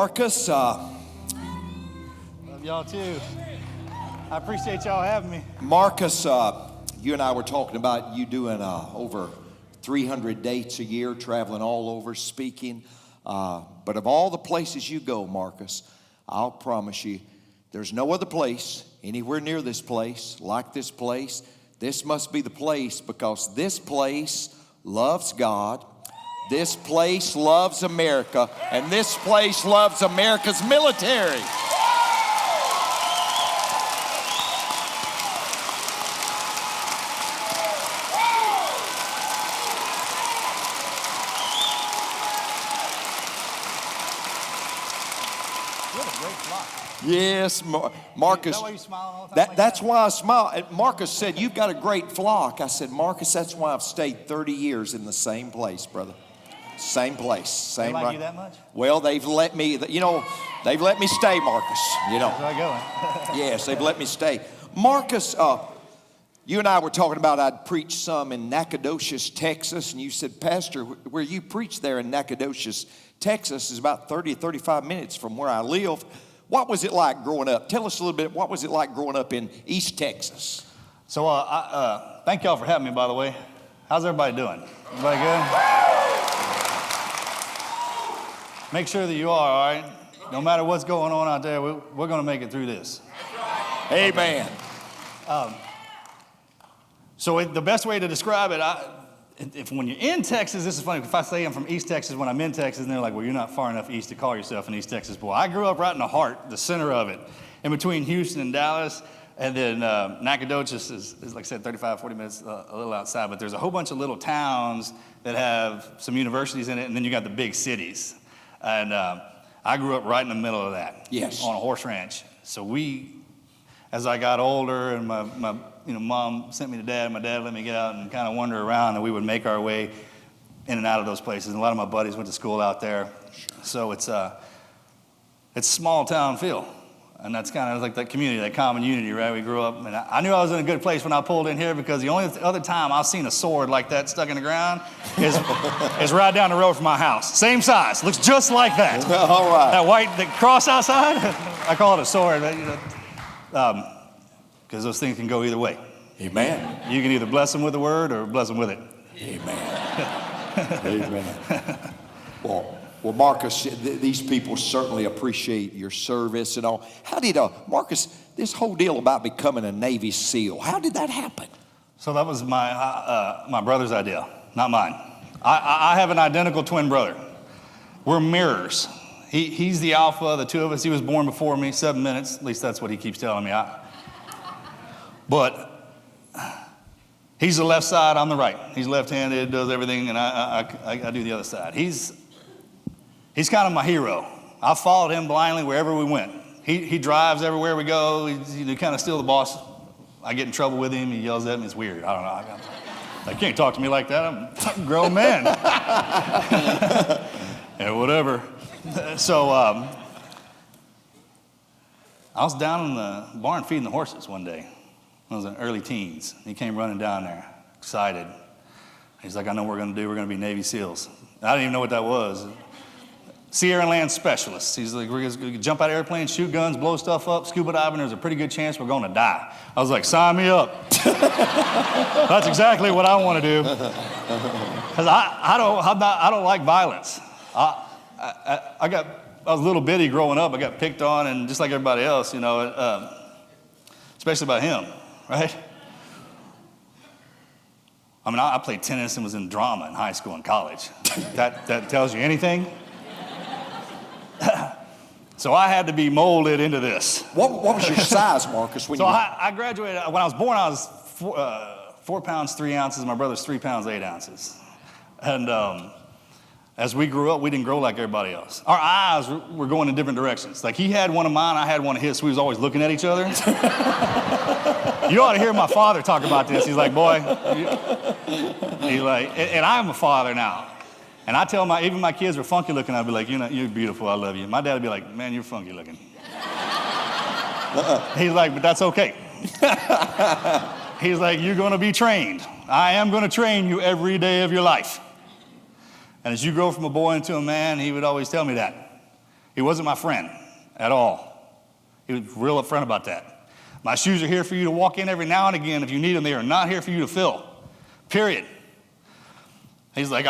Marcus. Love y'all too. I appreciate y'all having me. Marcus, you and I were talking about you doing over 300 dates a year, traveling all over, speaking. But of all the places you go, Marcus, I'll promise you, there's no other place anywhere near this place, like this place. This must be the place because this place loves God. This place loves America. And this place loves America's military. Yes, Marcus. Is that why you smile all the time? That's why I smile. And Marcus said, you've got a great flock. I said, Marcus, that's why I've stayed 30 years in the same place, brother. Same place. Same They like right. you that much? Well, they've let me, they've let me stay, Marcus. How's that going? Yes, they've let me stay. Marcus, you and I were talking about I'd preach some in Nacogdoches, Texas, and you said, Pastor, where you preach there in Nacogdoches, Texas is about 30 or 35 minutes from where I live. What was it like growing up? Tell us a little bit, what was it like growing up in East Texas? So thank y'all for having me, by the way. How's everybody doing? Everybody good? Make sure that you are, all right? No matter what's going on out there, we're going to make it through this. Amen. So the best way to describe it, when you're in Texas, this is funny. If I say I'm from East Texas when I'm in Texas, and they're like, well, you're not far enough east to call yourself an East Texas boy. I grew up right in the heart, the center of it, in between Houston and Dallas. And then Nacogdoches is, like I said, 35, 40 minutes a little outside. But there's a whole bunch of little towns that have some universities in it, and then you got the big cities. And I grew up right in the middle of that. Yes. On a horse ranch. So as I got older, and my mom sent me to dad, and my dad let me get out and kind of wander around, and we would make our way in and out of those places. And a lot of my buddies went to school out there. So it's small town feel. And that's kind of like that community, that common unity, right? We grew up, and I knew I was in a good place when I pulled in here because the only other time I've seen a sword like that stuck in the ground is right down the road from my house. Same size, looks just like that. All right. That cross outside, I call it a sword, because those things can go either way. Amen. You can either bless them with the word or bless them with it. Amen. Amen. Well, Marcus, these people certainly appreciate your service and all. How did, Marcus, this whole deal about becoming a Navy SEAL, how did that happen? So that was my brother's idea, not mine. I have an identical twin brother. We're mirrors. He's the alpha of the two of us. He was born before me, 7 minutes. At least that's what he keeps telling me. But he's the left side, I'm the right. He's left-handed, does everything, and I do the other side. He's kind of my hero. I followed him blindly wherever we went. He drives everywhere we go. He's kind of still the boss. I get in trouble with him. He yells at me. It's weird. I don't know. I can't talk to me like that. I'm a grown man. Yeah, whatever. So I was down in the barn feeding the horses one day. I was in early teens. He came running down there, excited. He's like, I know what we're going to do. We're going to be Navy SEALs. I didn't even know what that was. Sea, Air, and Land Specialists. He's like, we're going to jump out of airplanes, shoot guns, blow stuff up, scuba diving. There's a pretty good chance we're going to die. I was like, sign me up. That's exactly what I want to do. Because I don't like violence. I was a little bitty growing up. I got picked on, and just like everybody else, especially by him, right? I mean, I played tennis and was in drama in high school and college. That tells you anything? So I had to be molded into this. What was your size, Marcus? I graduated, when I was born, I was 4 pounds, 3 ounces. My brother's 3 pounds, 8 ounces. And as we grew up, we didn't grow like everybody else. Our eyes were going in different directions. Like he had one of mine, I had one of his, so we was always looking at each other. You ought to hear my father talk about this. He's like, boy, he's like, and I'm a father now. And I tell even my kids were funky looking, I'd be like, you're beautiful, I love you. My dad would be like, man, you're funky looking. He's like, but that's okay. He's like, you're gonna be trained. I am gonna train you every day of your life. And as you grow from a boy into a man, he would always tell me that. He wasn't my friend at all. He was real upfront about that. My shoes are here for you to walk in every now and again. If you need them, they are not here for you to fill. Period. He's like,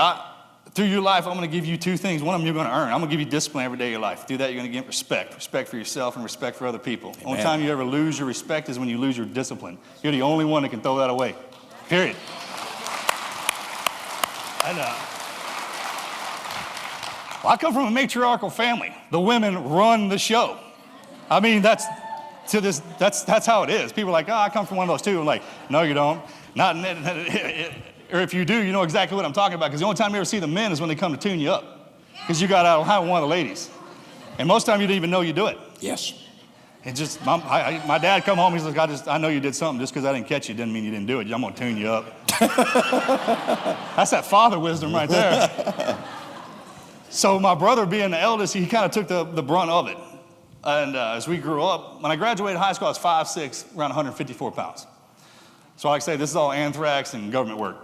through your life, I'm going to give you two things. One of them you're going to earn. I'm going to give you discipline every day of your life. Through that, you're going to get respect. Respect for yourself and respect for other people. Amen. The only time you ever lose your respect is when you lose your discipline. You're the only one that can throw that away. Period. And, I come from a matriarchal family. The women run the show. I mean, that's how it is. People are like, I come from one of those too. I'm like, no, you don't. Not, or if you do, you know exactly what I'm talking about. Because the only time you ever see the men is when they come to tune you up. Because you got out of one of the ladies. And most of the time you didn't even know you do it. Yes. It just, my dad come home, he's like, I know you did something. Just because I didn't catch you didn't mean you didn't do it. I'm going to tune you up. That's that father wisdom right there. So my brother being the eldest, he kind of took the brunt of it. And as we grew up, when I graduated high school, I was 5'6", around 154 pounds. So like I say, this is all anthrax and government work.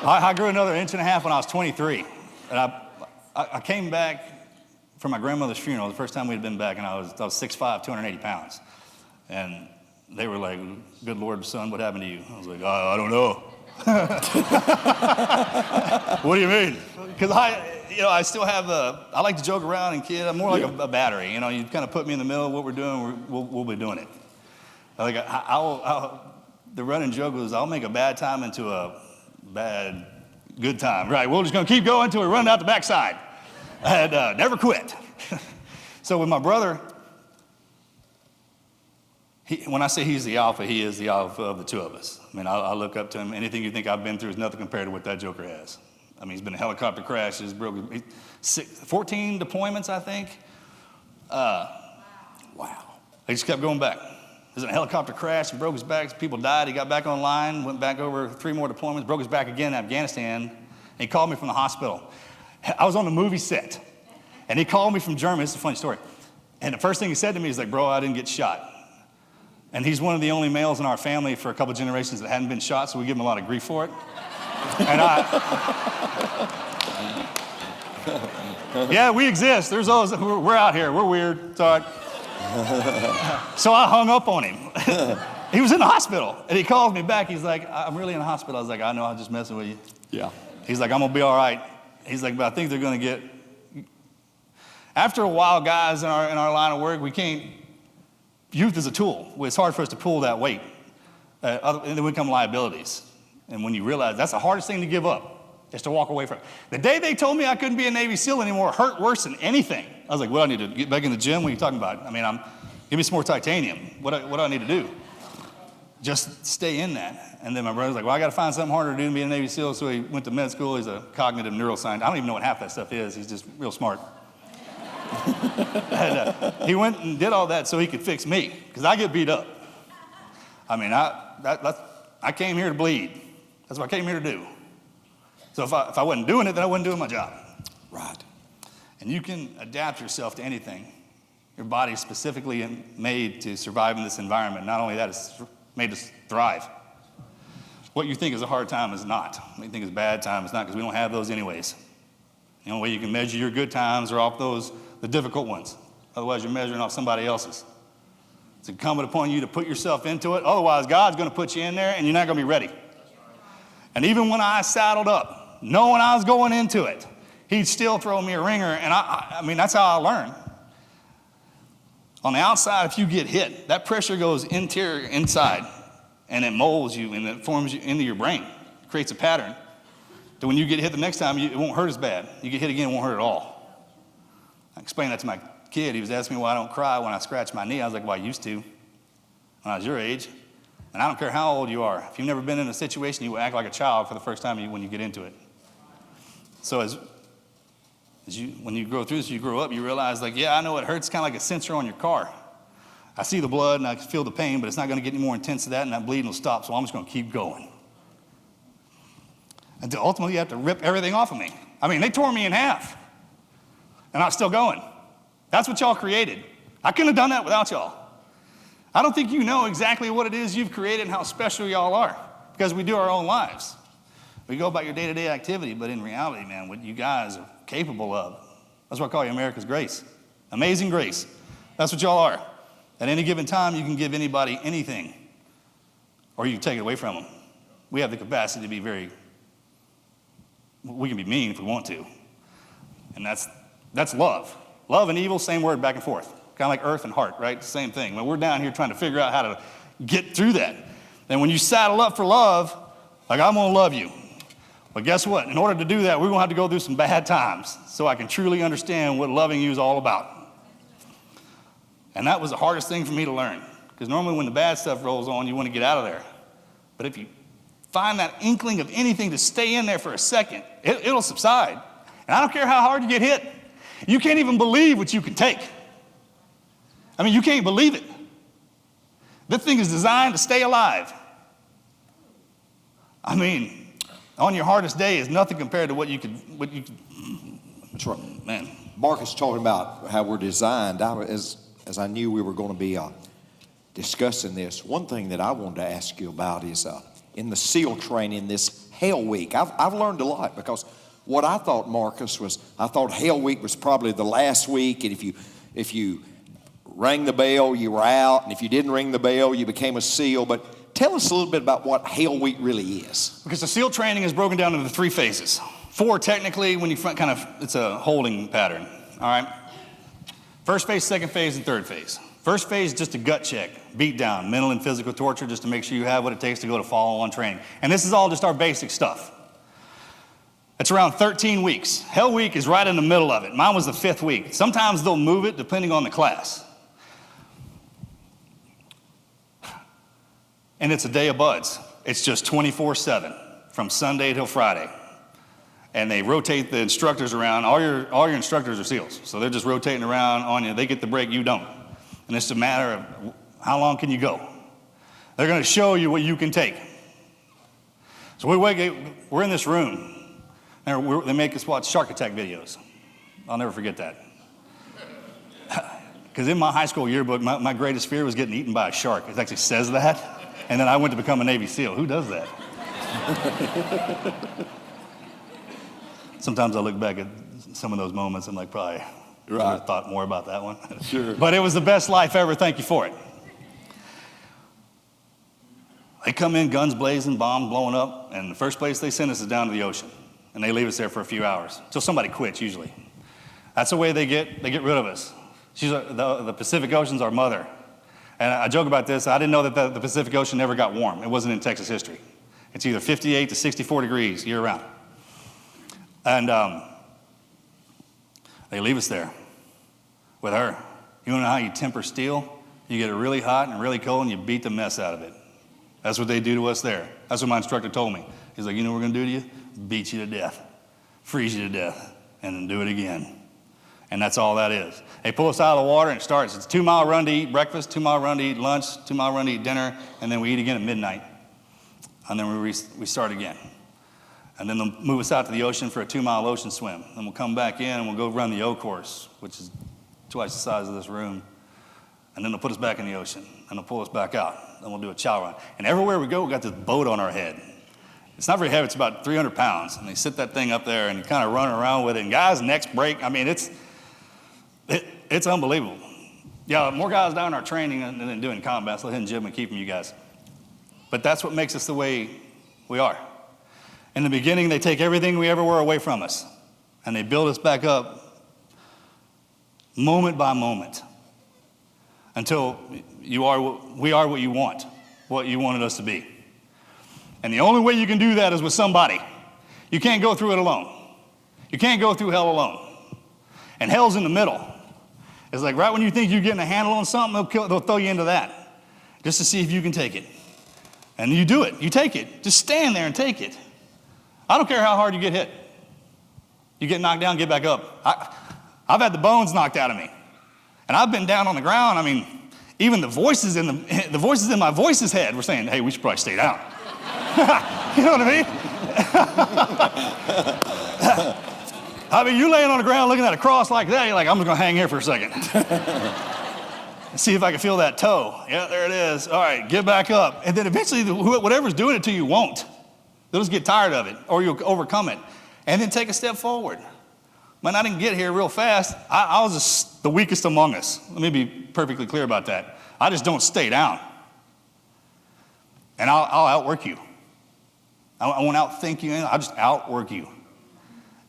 I grew another 1.5 inches when I was 23. And I came back from my grandmother's funeral, the first time we'd been back, and I was 6'5", 280 pounds. And they were like, good Lord, son, what happened to you? I was like, I don't know. What do you mean? Because I still have I like to joke around and kid. I'm more like a battery. You kind of put me in the middle of what we're doing, we'll be doing it. Like the running joke was, I'll make a bad time into a good time. Right, we're just going to keep going until we run out the backside. And never quit. So with my brother, when I say he's the alpha, he is the alpha of the two of us. I mean, I look up to him. Anything you think I've been through is nothing compared to what that joker has. I mean, he's been in helicopter crashes, 14 deployments, I think. Wow. He just kept going back. He was in a helicopter crash, he broke his back, people died, he got back online, went back over 3 more deployments, broke his back again in Afghanistan, and he called me from the hospital. I was on the movie set, and he called me from Germany. This is a funny story. And the first thing he said to me is like, bro, I didn't get shot. And he's one of the only males in our family for a couple generations that hadn't been shot, so we give him a lot of grief for it. And yeah, we exist. There's those, we're out here. We're weird. It's all right. So I hung up on him. He was in the hospital, and he calls me back. He's like, I'm really in the hospital. I was like, I know, I'm just messing with you. Yeah. He's like, I'm going to be all right. He's like, but I think they're going to get... After a while, guys, in our line of work, we can't... Youth is a tool. It's hard for us to pull that weight. And then we become liabilities. And when you realize that's the hardest thing to give up, is to walk away from it. The day they told me I couldn't be a Navy SEAL anymore hurt worse than anything. I was like, what do I need to get back in the gym? What are you talking about? I mean, give me some more titanium. What do I need to do? Just stay in that. And then my brother's like, well, I got to find something harder to do than be a Navy SEAL. So he went to med school. He's a cognitive neuroscientist. I don't even know what half that stuff is. He's just real smart. And, he went and did all that so he could fix me, because I get beat up. I mean, I came here to bleed. That's what I came here to do. So if I wasn't doing it, then I wasn't doing my job. Right. And you can adapt yourself to anything. Your body's specifically made to survive in this environment. Not only that, it's made to thrive. What you think is a hard time is not. What you think is a bad time is not, because we don't have those anyways. The only way you can measure your good times are off the difficult ones. Otherwise, you're measuring off somebody else's. It's incumbent upon you to put yourself into it. Otherwise, God's going to put you in there, and you're not going to be ready. And even when I saddled up, knowing I was going into it, he'd still throw me a ringer, and I mean, that's how I learned. On the outside, if you get hit, that pressure goes inside, and it molds you, and it forms you into your brain. It creates a pattern. So when you get hit the next time, it won't hurt as bad. You get hit again, it won't hurt at all. I explained that to my kid. He was asking me why I don't cry when I scratch my knee. I was like, well, I used to when I was your age. And I don't care how old you are. If you've never been in a situation, you will act like a child for the first time when you get into it. So when you grow through this, you grow up, you realize, like, yeah, I know it hurts. It's kind of like a sensor on your car. I see the blood and I feel the pain, but it's not going to get any more intense than that, and that bleeding will stop, so I'm just going to keep going. Until ultimately you have to rip everything off of me. I mean, they tore me in half, and I was still going. That's what y'all created. I couldn't have done that without y'all. I don't think you know exactly what it is you've created and how special y'all are, because we do our own lives. We go about your day-to-day activity, but in reality, man, what you guys are capable of, that's what I call you America's grace. Amazing grace. That's what y'all are. At any given time, you can give anybody anything, or you can take it away from them. We have the capacity to be we can be mean if we want to. And that's love. Love and evil, same word back and forth. Kind of like earth and heart, right? Same thing. When we're down here trying to figure out how to get through that. And when you saddle up for love, like I'm gonna love you. But guess what? In order to do that, we're gonna have to go through some bad times so I can truly understand what loving you is all about. And that was the hardest thing for me to learn. Because normally when the bad stuff rolls on, you want to get out of there. But if you find that inkling of anything to stay in there for a second, it'll subside. And I don't care how hard you get hit. You can't even believe what you can take. I mean, you can't believe it. This thing is designed to stay alive. I mean, on your hardest day is nothing compared to what you could. That's right. Man. Marcus talking about how we're designed. As I knew we were going to be discussing this, one thing that I wanted to ask you about is in the SEAL training, this Hell Week. I've learned a lot because what I thought, Marcus, was I thought Hell Week was probably the last week, and if you rang the bell, you were out, and if you didn't ring the bell, you became a SEAL. But tell us a little bit about what Hell Week really is. Because the SEAL training is broken down into 3 phases. 4 technically, when you it's a holding pattern, all right? First phase, second phase, and third phase. First phase is just a gut check, beat down, mental and physical torture, just to make sure you have what it takes to go to follow-on training. And this is all just our basic stuff. It's around 13 weeks. Hell Week is right in the middle of it. Mine was the 5th week. Sometimes they'll move it depending on the class. And it's a day of buds. It's just 24/7 from Sunday till Friday. And they rotate the instructors around. All your instructors are SEALs, so they're just rotating around on you. They get the break, you don't. And it's a matter of how long can you go. They're going to show you what you can take. So we're in this room, and they make us watch shark attack videos. I'll never forget that. Because in my high school yearbook, my greatest fear was getting eaten by a shark. It actually says that. And then I went to become a Navy SEAL. Who does that? Sometimes I look back at some of those moments and like probably should have thought more about that one. Sure. But it was the best life ever. Thank you for it. They come in, guns blazing, bombs blowing up, and the first place they send us is down to the ocean. And they leave us there for a few hours until somebody quits usually. That's the way they get rid of us. The Pacific Ocean's our mother. And I joke about this. I didn't know that the Pacific Ocean never got warm. It wasn't in Texas history. It's either 58 to 64 degrees year round. And they leave us there with her. You want to know how you temper steel? You get it really hot and really cold and you beat the mess out of it. That's what they do to us there. That's what my instructor told me. He's like, you know what we're going to do to you? Beat you to death, freeze you to death, and then do it again. And that's all that is. They pull us out of the water and it starts. It's a 2-mile run to eat breakfast, 2-mile run to eat lunch, 2-mile run to eat dinner, and then we eat again at midnight. And then we start again. And then they'll move us out to the ocean for a 2-mile ocean swim. Then we'll come back in and we'll go run the O course, which is twice the size of this room. And then they'll put us back in the ocean. And they'll pull us back out. Then we'll do a chow run. And everywhere we go, we got this boat on our head. It's not very heavy. It's about 300 pounds. And they sit that thing up there and you kind of run around with it. And guys' necks break. I mean, it's unbelievable. Yeah, more guys down in our training than doing combat. So hitting gym and keeping you guys. But that's what makes us the way we are. In the beginning, they take everything we ever were away from us. And they build us back up moment by moment until we are what you want, what you wanted us to be. And the only way you can do that is with somebody. You can't go through it alone. You can't go through hell alone. And hell's in the middle. It's like right when you think you're getting a handle on something, they'll throw you into that just to see if you can take it. And you do it. You take it. Just stand there and take it. I don't care how hard you get hit. You get knocked down, get back up. I've had the bones knocked out of me. And I've been down on the ground. I mean, even the voices in my voice's head were saying, hey, we should probably stay down. You know what I mean? I mean, you're laying on the ground looking at a cross like that, you're like, I'm just going to hang here for a second. See if I can feel that toe. Yeah, there it is. All right, get back up. And then eventually, whatever's doing it to you won't. They'll just get tired of it, or you'll overcome it, and then take a step forward. Man, I didn't get here real fast. I was just the weakest among us. Let me be perfectly clear about that. I just don't stay down. And I'll outwork you. I won't outthink you. I'll just outwork you.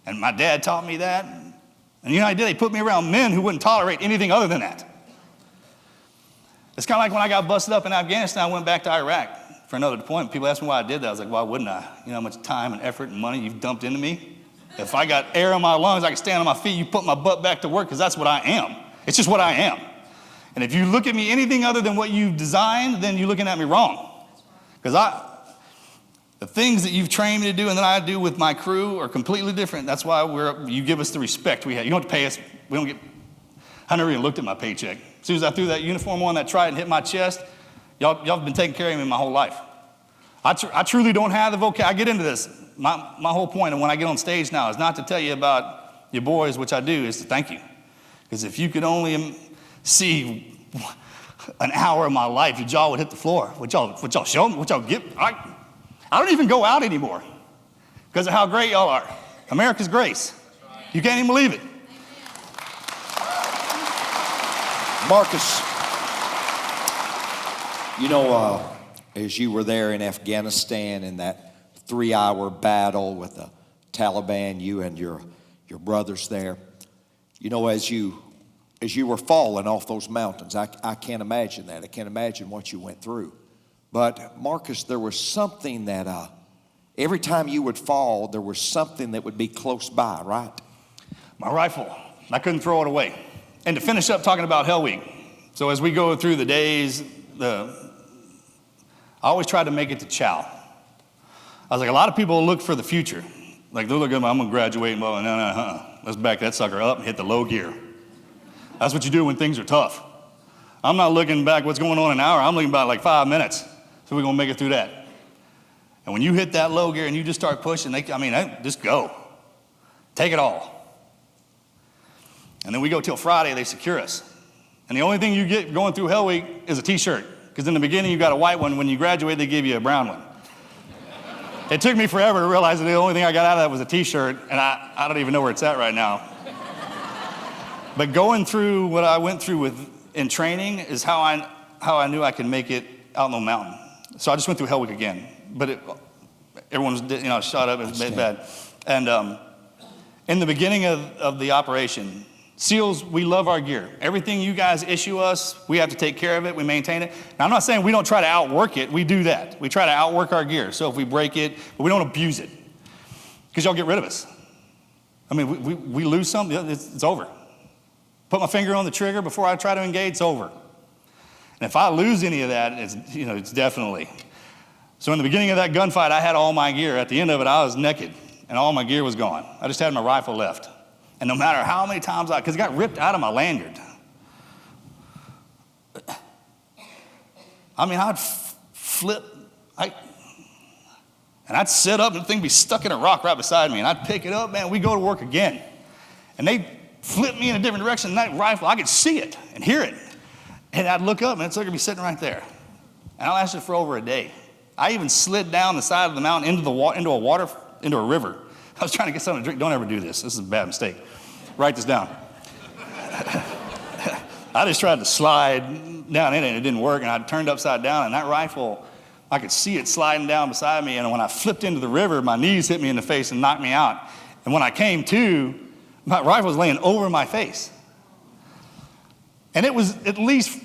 And my dad taught me that. And you know what I did? They put me around men who wouldn't tolerate anything other than that. It's kind of like when I got busted up in Afghanistan, I went back to Iraq for another deployment. People asked me why I did that. I was like, why wouldn't I? You know how much time and effort and money you've dumped into me? If I got air in my lungs, I can stand on my feet, you put my butt back to work, because that's what I am. It's just what I am. And if you look at me anything other than what you've designed, then you're looking at me wrong. Because the things that you've trained me to do and that I do with my crew are completely different. That's why you give us the respect we have. You don't have to pay us. We don't get. I never even looked at my paycheck. As soon as I threw that uniform on, that trident hit my chest, y'all have been taking care of me my whole life. I truly don't have the vocabulary. I get into this. My whole point of when I get on stage now is not to tell you about your boys, which I do, is to thank you. Because if you could only see an hour of my life, your jaw would hit the floor. What y'all show me, what y'all give. I don't even go out anymore because of how great y'all are. America's grace. You can't even believe it. Marcus, you know, as you were there in Afghanistan in that 3-hour battle with the Taliban, you and your brothers there, you know, as you were falling off those mountains, I can't imagine that. I can't imagine what you went through. But Marcus, there was something that every time you would fall, there was something that would be close by, right? My rifle. I couldn't throw it away. And to finish up talking about Hell Week, so as we go through the days, I always try to make it to chow. I was like, a lot of people look for the future. Like, they'll look at me, I'm going to graduate, and no, let's back that sucker up and hit the low gear. That's what you do when things are tough. I'm not looking back what's going on in an hour. I'm looking about like 5 minutes. So we're going to make it through that. And when you hit that low gear and you just start pushing, just go. Take it all. And then we go till Friday, they secure us. And the only thing you get going through Hell Week is a t-shirt. Because in the beginning, you got a white one. When you graduate, they give you a brown one. It took me forever to realize that the only thing I got out of that was a t-shirt, and I don't even know where it's at right now. But going through what I went through in training is how I knew I could make it out on the mountain. So I just went through Hell Week again. But everyone was, shot up, it was bad. And in the beginning of the operation, SEALs, we love our gear. Everything you guys issue us, we have to take care of it, we maintain it. Now, I'm not saying we don't try to outwork it, we do that. We try to outwork our gear, so if we break it, but we don't abuse it, because y'all get rid of us. I mean, we lose something, it's over. Put my finger on the trigger before I try to engage, it's over. And if I lose any of that, it's definitely. So in the beginning of that gunfight, I had all my gear. At the end of it, I was naked, and all my gear was gone. I just had my rifle left. And no matter how many times because it got ripped out of my lanyard. I mean, I'd flip, and I'd sit up and the thing would be stuck in a rock right beside me, and I'd pick it up, man, we'd go to work again. And they'd flip me in a different direction, and that rifle, I could see it and hear it. And I'd look up, and it's like it'd be sitting right there. And I lasted for over a day. I even slid down the side of the mountain into a river. I was trying to get something to drink. Don't ever do this. This is a bad mistake. Write this down. I just tried to slide down in it, and it didn't work, and I turned upside down, and that rifle, I could see it sliding down beside me, and when I flipped into the river, my knees hit me in the face and knocked me out. And when I came to, my rifle was laying over my face. And it was at least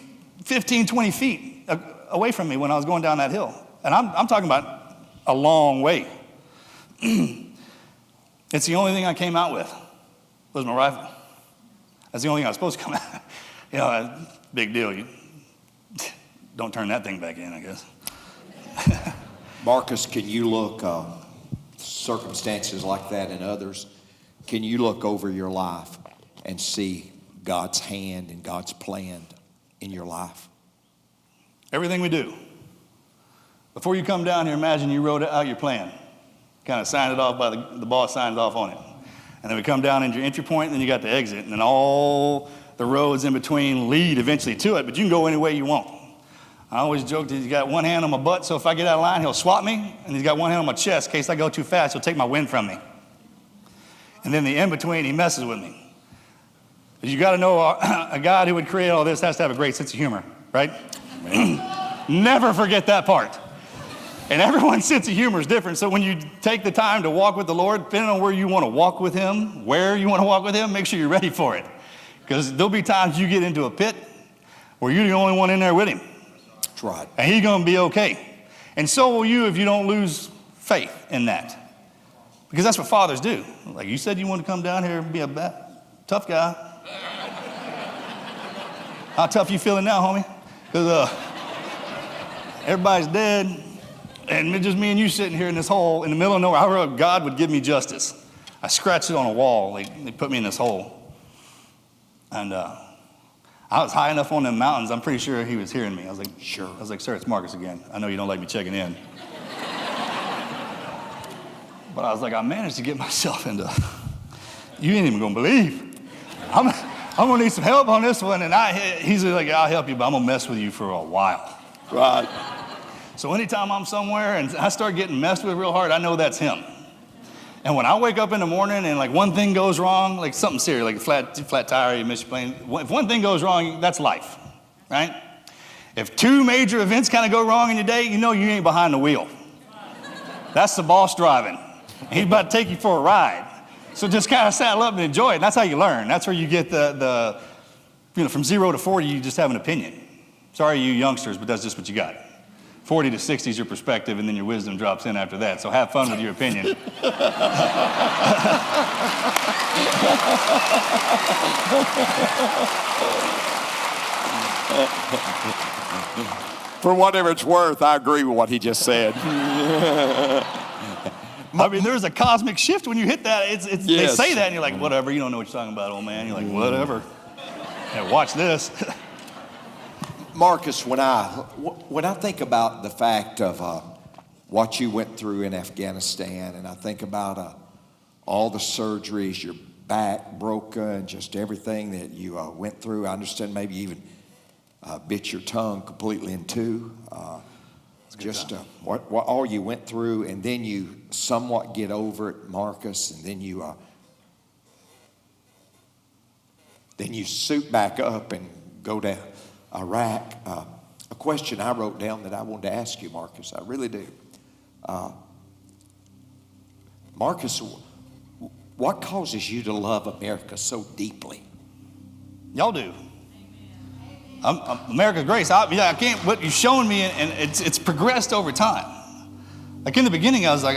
15, 20 feet away from me when I was going down that hill. And I'm talking about a long way. It's the only thing I came out with was my rifle. That's the only thing I was supposed to come out. Big deal. You don't turn that thing back in, I guess. Marcus, can you look circumstances like that in others? Can you look over your life and see God's hand and God's plan in your life? Everything we do. Before you come down here, imagine you wrote out your plan. Kind of signed it off by the boss signed off on it. And then we come down into your entry point, and then you got the exit. And then all the roads in between lead eventually to it, but you can go any way you want. I always joke that he's got one hand on my butt, so if I get out of line, he'll swat me, and he's got one hand on my chest in case I go too fast. He'll take my wind from me. And then the in-between, he messes with me. But you got to know a God who would create all this has to have a great sense of humor, right? Never forget that part. And everyone's sense of humor is different. So when you take the time to walk with the Lord, depending on where you want to walk with him, make sure you're ready for it. Because there'll be times you get into a pit where you're the only one in there with him. That's right. And he's going to be okay. And so will you if you don't lose faith in that. Because that's what fathers do. Like you said, you want to come down here and be a tough guy. How tough you feeling now, homie? Because everybody's dead, and it's just me and you sitting here in this hole in the middle of nowhere. I wrote, God would give me justice. I scratched it on a wall. They put me in this hole. And I was high enough on them mountains, I'm pretty sure he was hearing me. I was like, sure. I was like, sir, it's Marcus again. I know you don't like me checking in. But I was like, I managed to get myself into, you ain't even gonna believe. I'm gonna need some help on this one. And he's like, I'll help you, but I'm gonna mess with you for a while. Right. So anytime I'm somewhere and I start getting messed with real hard, I know that's him. And when I wake up in the morning and like one thing goes wrong, like something serious, like a flat tire, you miss your plane. If one thing goes wrong, that's life, right? If two major events kind of go wrong in your day, you know you ain't behind the wheel. That's the boss driving. And he's about to take you for a ride. So just kind of saddle up and enjoy it. And that's how you learn. That's where you get from 0 to 40, you just have an opinion. Sorry, you youngsters, but that's just what you got. 40 to 60 is your perspective, and then your wisdom drops in after that. So have fun with your opinion. For whatever it's worth, I agree with what he just said. I mean, there's a cosmic shift when you hit that. Yes. They say that, and you're like, whatever. You don't know what you're talking about, old man. You're like, whatever. Yeah, watch this. Marcus, when I think about the fact of what you went through in Afghanistan, and I think about all the surgeries, your back broken, just everything that you went through. I understand maybe even bit your tongue completely in two. Just what all you went through, and then you somewhat get over it, Marcus, and then you suit back up and go to Iraq. A question I wrote down that I wanted to ask you, Marcus, I really do. Marcus, what causes you to love America so deeply? Y'all do. America's grace. I can't. What you're showing me, and it's progressed over time. Like in the beginning, I was like,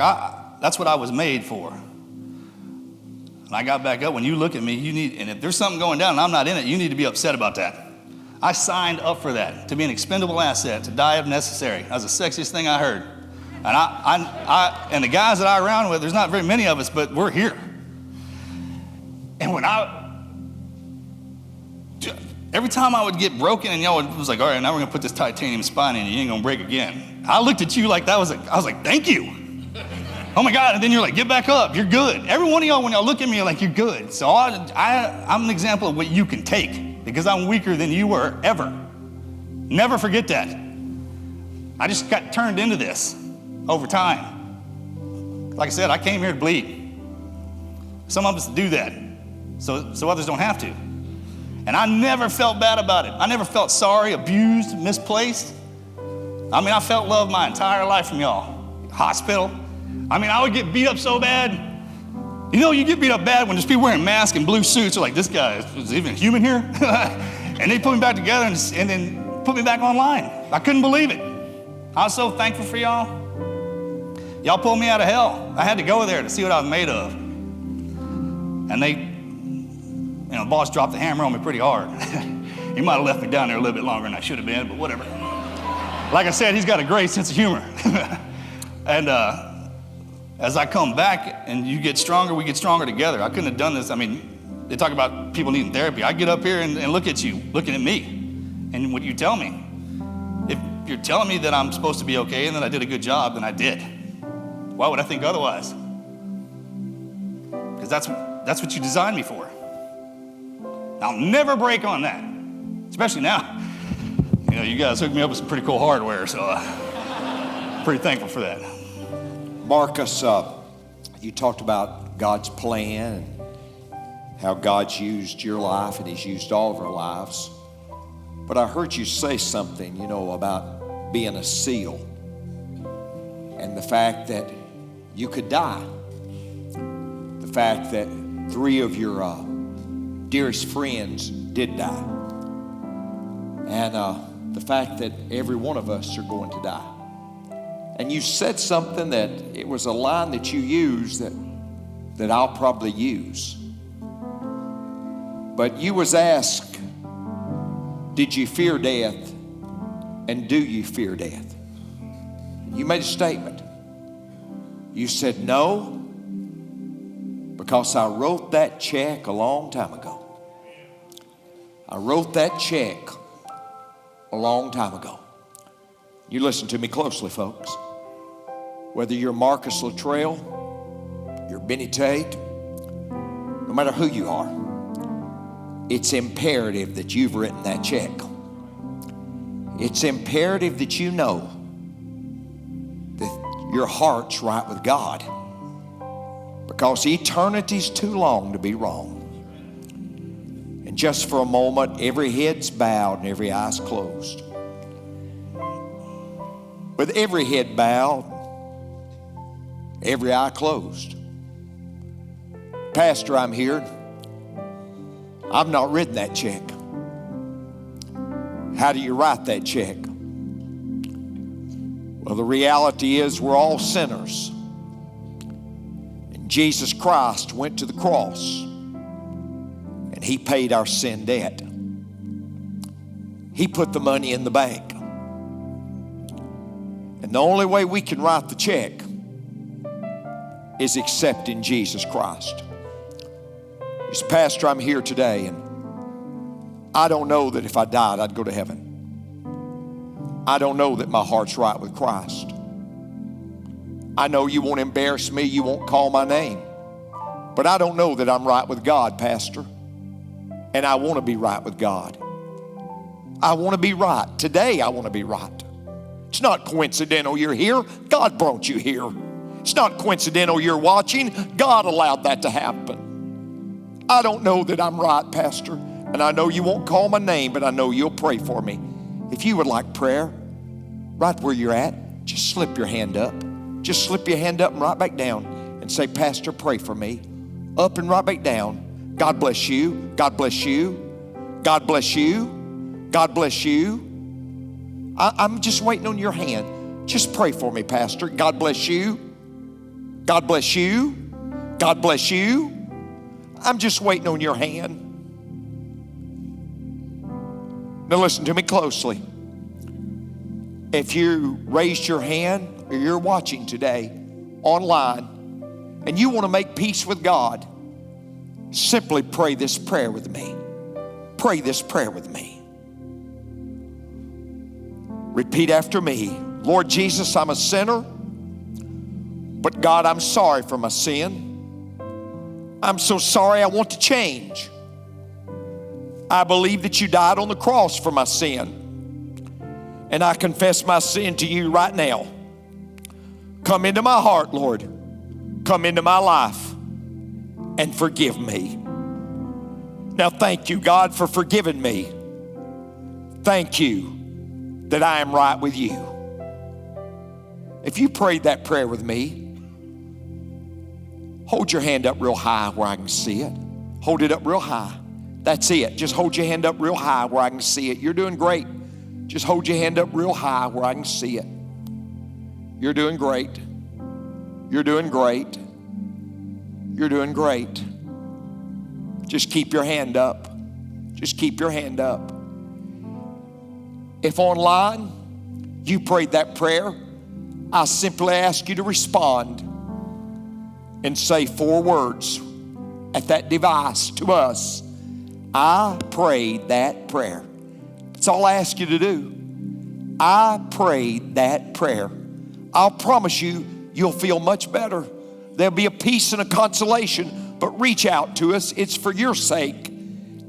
that's what I was made for. And I got back up. When you look at me, and if there's something going down and I'm not in it, you need to be upset about that. I signed up for that, to be an expendable asset, to die if necessary. That was the sexiest thing I heard. And and the guys that I around with, there's not very many of us, but we're here. And every time I would get broken and y'all was like, all right, now we're gonna put this titanium spine in you, you ain't gonna break again. I looked at you like I was like, thank you. Oh my God, and then you're like, get back up, you're good. Every one of y'all, when y'all look at me, you're like, you're good. So I'm an example of what you can take, because I'm weaker than you were ever. Never forget that. I just got turned into this over time. Like I said, I came here to bleed. Some of us do that, so others don't have to. And I never felt bad about it. I never felt sorry, abused, misplaced. I mean, I felt love my entire life from y'all. Hospital. I mean, I would get beat up so bad. You know, you get beat up bad when there's people wearing masks and blue suits. They're like, this guy is even human here? And they put me back together and then put me back online. I couldn't believe it. I was so thankful for y'all. Y'all pulled me out of hell. I had to go there to see what I was made of. And the boss dropped the hammer on me pretty hard. He might have left me down there a little bit longer than I should have been, but whatever. Like I said, he's got a great sense of humor. And as I come back and you get stronger, we get stronger together. I couldn't have done this. I mean, they talk about people needing therapy. I get up here and look at you, looking at me, and what you tell me. If you're telling me that I'm supposed to be okay and that I did a good job, then I did. Why would I think otherwise? Because that's what you designed me for. I'll never break on that, especially now. you guys hooked me up with some pretty cool hardware, so pretty thankful for that. Marcus, you talked about God's plan and how God's used your life and He's used all of our lives. But I heard you say something, about being a SEAL and the fact that you could die. The fact that 3 of your dearest friends did die. And the fact that every one of us are going to die. And you said something that it was a line that you used that I'll probably use. But you was asked, did you fear death? And do you fear death? You made a statement. You said no, because I wrote that check a long time ago. I wrote that check a long time ago. You listen to me closely, folks. Whether you're Marcus Luttrell, you're Benny Tate, no matter who you are, it's imperative that you've written that check. It's imperative that you know that your heart's right with God, because eternity's too long to be wrong. And just for a moment, every head's bowed and every eye's closed. With every head bowed, every eye closed. Pastor, I'm here. I've not written that check. How do you write that check? Well, the reality is we're all sinners. And Jesus Christ went to the cross and He paid our sin debt. He put the money in the bank. And the only way we can write the check is accepting Jesus Christ. As Pastor, I'm here today, and I don't know that if I died, I'd go to heaven. I don't know that my heart's right with Christ. I know you won't embarrass me, you won't call my name, but I don't know that I'm right with God, Pastor. And I want to be right with God. I want to be right. Today, I want to be right. It's not coincidental you're here. God brought you here. It's not coincidental you're watching. God allowed that to happen. I don't know that I'm right, Pastor, and I know you won't call my name, but I know you'll pray for me. If you would like prayer, right where you're at, just slip your hand up. Just slip your hand up and right back down and say, Pastor, pray for me. Up and right back down. God bless you. God bless you. God bless you. God bless you. I'm just waiting on your hand. Just pray for me, Pastor. God bless you. God bless you. God bless you. I'm just waiting on your hand. Now listen to me closely. If you raised your hand or you're watching today online and you want to make peace with God, simply pray this prayer with me. Pray this prayer with me. Repeat after me. Lord Jesus, I'm a sinner, but God, I'm sorry for my sin. I'm so sorry, I want to change. I believe that you died on the cross for my sin. And I confess my sin to you right now. Come into my heart, Lord. Come into my life and forgive me. Now thank you, God, for forgiving me. Thank you that I am right with you. If you prayed that prayer with me, hold your hand up real high where I can see it. Hold it up real high. That's it. Just hold your hand up real high where I can see it. You're doing great. Just hold your hand up real high where I can see it. You're doing great. You're doing great. You're doing great. Just keep your hand up. Just keep your hand up. If online you prayed that prayer, I simply ask you to respond and say 4 words at that device to us. I prayed that prayer. That's all I ask you to do. I prayed that prayer. I'll promise you, you'll feel much better. There'll be a peace and a consolation, but reach out to us. It's for your sake.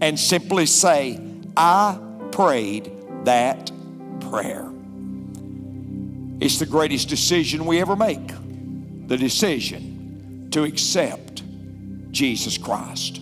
And simply say, I prayed that prayer. It's the greatest decision we ever make, the decision to accept Jesus Christ.